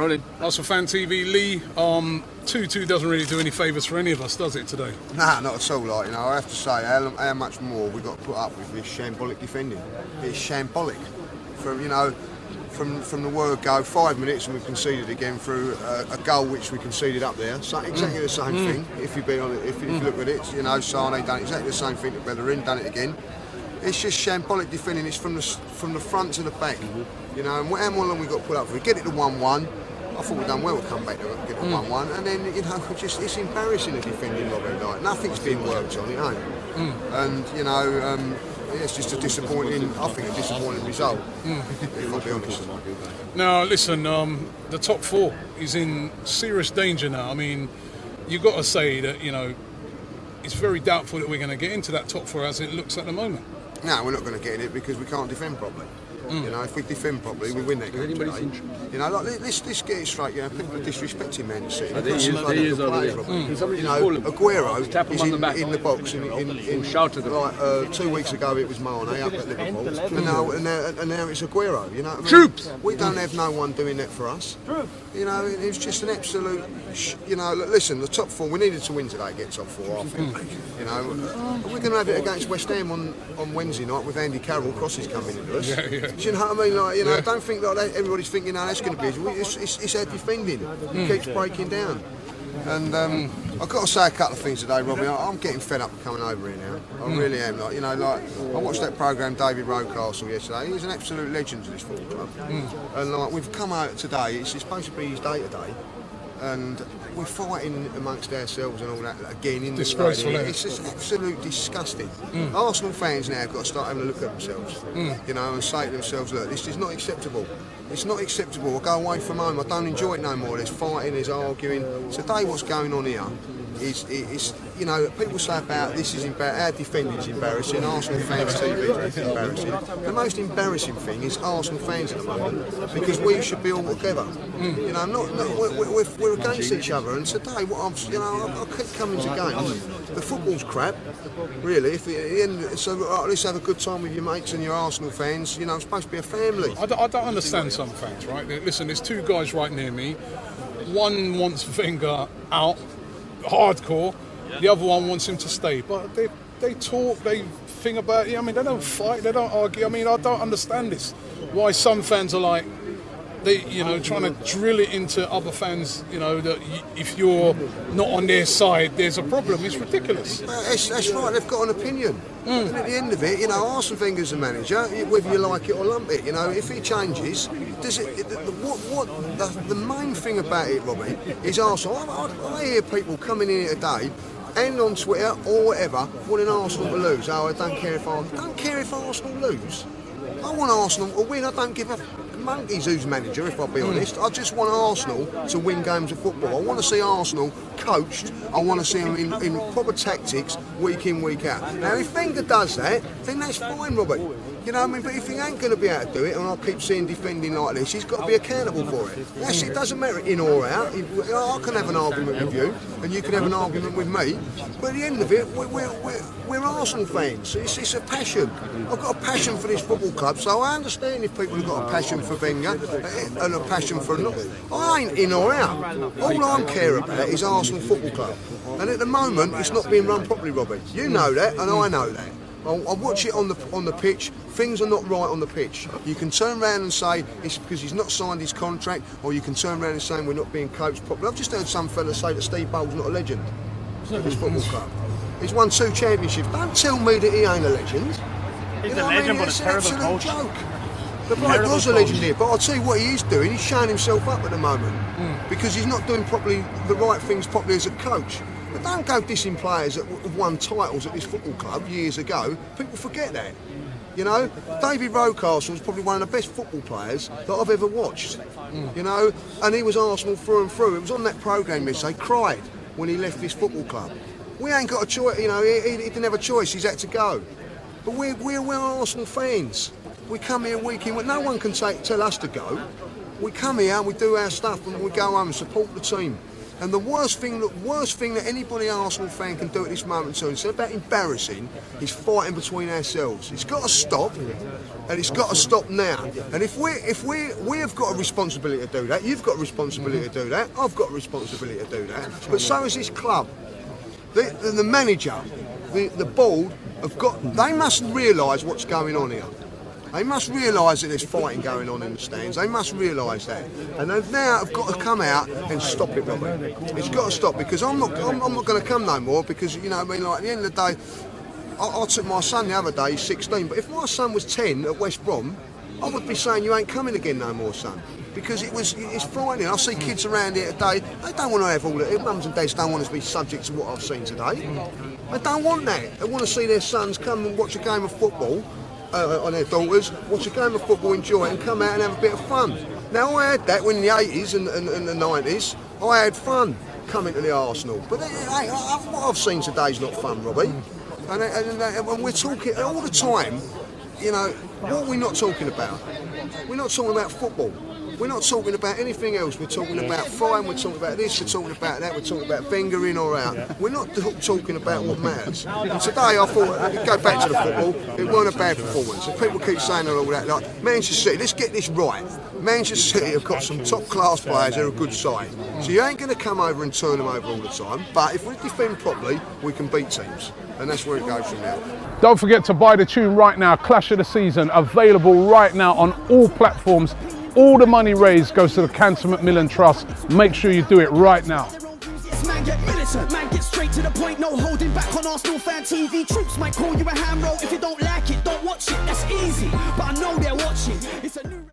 Rolling. ArsenalFanTV, Lee, 2-2 doesn't really do any favours for any of us, does it, today? Nah, not at all. Like, you know, I have to say, how much more we've got to put up with this shambolic defending. It's shambolic. From the word go, 5 minutes and we've conceded again through a goal which we conceded up there. So exactly the same thing. If you look at it, you know, Sane done exactly the same thing to Bellerin, done it again. It's just shambolic defending. It's from the front to the back. You know, and how long we got to put up for it? Get it to 1-1. I thought we'd done well to come back to get it 1-1, and then, you know, it's embarrassing the defending of it. Like, nothing's been worked on, you know. And, you know, it's just a disappointing result, if I'll be honest. Now, listen, the top four is in serious danger now. I mean, you've got to say that, you know, it's very doubtful that we're going to get into that top four as it looks at the moment. No, we're not going to get in it because we can't defend properly. You know, if we defend properly, we win that game today. You know, like, let's get it straight. You know, people are disrespecting Man City. You know, Aguero is in the box. Like 2 weeks ago, it was Mane up at Liverpool, and now it's Aguero. You know, what I mean? Troops. We don't have no one doing that for us. You know, it was just an absolute. You know, listen, the top four. We needed to win today to get top four. I think. You know, we're going to have it against West Ham on Wednesday night with Andy Carroll crosses coming into us. Do you know what I mean? Like, you know, don't think like that. Everybody's thinking, no, that's going to be. It's our defending. It keeps breaking down. And I've got to say a couple of things today, Robbie. I'm getting fed up with coming over here now. I really am. Like, you know, like I watched that programme, David Rocastle, yesterday. He's an absolute legend to this football club. And like we've come out today. It's supposed to be his day today. And we're fighting amongst ourselves and all that again in the stadium. It's just absolutely disgusting. Arsenal fans now have got to start having a look at themselves, you know, and say to themselves, look, this is not acceptable. It's not acceptable. I go away from home, I don't enjoy it no more. There's fighting, there's arguing. Today what's going on here is you know, people say about this is our defending is embarrassing, ArsenalFanTV is embarrassing. The most embarrassing thing is Arsenal fans at the moment, because we should be all together. You know, we're against each other, and today I keep coming to games. The football's crap, really. If at the end, so at least have a good time with your mates and your Arsenal fans. You know, it's supposed to be a family. I don't understand some fans, right? Listen, there's two guys right near me. One wants Wenger out, hardcore. The other one wants him to stay. But they talk, they think about it. I mean, they don't fight, they don't argue. I mean, I don't understand this. Why some fans are like, trying to drill it into other fans, you know, that if you're not on their side, there's a problem. It's ridiculous. That's right, they've got an opinion. And at the end of it, you know, Arsene Wenger's the manager, whether you like it or lump it, you know, if he changes, the main thing about it, Robbie, is Arsenal. I hear people coming in here today, and on Twitter or whatever, wanting Arsenal to lose. Oh, I don't care if Arsenal lose. I want Arsenal to win. I don't give a monkeys who's manager, if I'll be honest. I just want Arsenal to win games of football. I want to see Arsenal coached. I want to see them in proper tactics week in, week out. Now, if Wenger does that, then that's fine, Robert. You know what I mean? But if he ain't going to be able to do it, and I keep seeing defending like this, he's got to be accountable for it. It doesn't matter in or out. I can have an argument with you, and you can have an argument with me. But at the end of it, we're Arsenal fans. It's a passion. I've got a passion for this football club, so I understand if people have got a passion for Wenger and a passion for another. I ain't in or out. All I care about is Arsenal Football Club. And at the moment, it's not being run properly, Robbie. You know that, and I know that. I watch it on the pitch. Things are not right on the pitch. You can turn around and say it's because he's not signed his contract, or you can turn around and say we're not being coached properly. I've just heard some fella say that Steve Bowles not a legend at this football club. He's won 2 championships. Don't tell me that he ain't a legend. He's a legend, but it's a terrible coach. Joke. The bloke was a legend here, but I'll tell you what he is doing. He's showing himself up at the moment because he's not doing the right things properly as a coach. But don't go dissing players that have won titles at this football club years ago. People forget that. You know, David Rocastle was probably one of the best football players that I've ever watched. You know, and he was Arsenal through and through. It was on that programme yesterday. He cried when he left this football club. We ain't got a choice. You know, he didn't have a choice. He's had to go. But we're Arsenal fans. We come here week in. No one can tell us to go. We come here and we do our stuff and we go home and support the team. And the worst thing that anybody Arsenal fan can do at this moment in time, instead about embarrassing, is fighting between ourselves. It's got to stop, and it's got to stop now. And if we have got a responsibility to do that, you've got a responsibility to do that, I've got a responsibility to do that, but so has this club. The manager, the board they must realise what's going on here. They must realise that there's fighting going on in the stands. They must realise that, and they've now got to come out and stop it, Robbie. It's got to stop, because I'm not going to come no more, because you know what I mean. Like at the end of the day, I took my son the other day. He's 16, but if my son was 10 at West Brom, I would be saying you ain't coming again no more, son. Because it's frightening. I see kids around here today, they don't want to have all that. Mums and dads don't want to be subject to what I've seen today. They don't want that. They want to see their sons come and watch a game of football, on their daughters, watch a game of football, enjoy it, and come out and have a bit of fun. Now, I had that when in the 80s and the 90s. I had fun coming to the Arsenal. But what I've seen today is not fun, Robbie. And we're talking all the time, you know, what are we not talking about? We're not talking about football. We're not talking about anything else. We're talking about fine, we're talking about this, we're talking about that, we're talking about finger in or out. We're not talking about what matters. And today I thought, go back to the football, it weren't a bad performance. And people keep saying all that, like, Manchester City, let's get this right. Manchester City have got some top class players, they're a good side. So you ain't going to come over and turn them over all the time, but if we defend properly, we can beat teams. And that's where it goes from now. Don't forget to buy the tune right now, Clash of the Season, available right now on all platforms. All the money raised goes to the Cancer Macmillan Trust. Make sure you do it right now. Man get militant, man get straight to the point, no holding back on ArsenalFanTV. Troops might call you a ham roll if you don't like it, don't watch it, that's easy. But I know they're watching. It's a new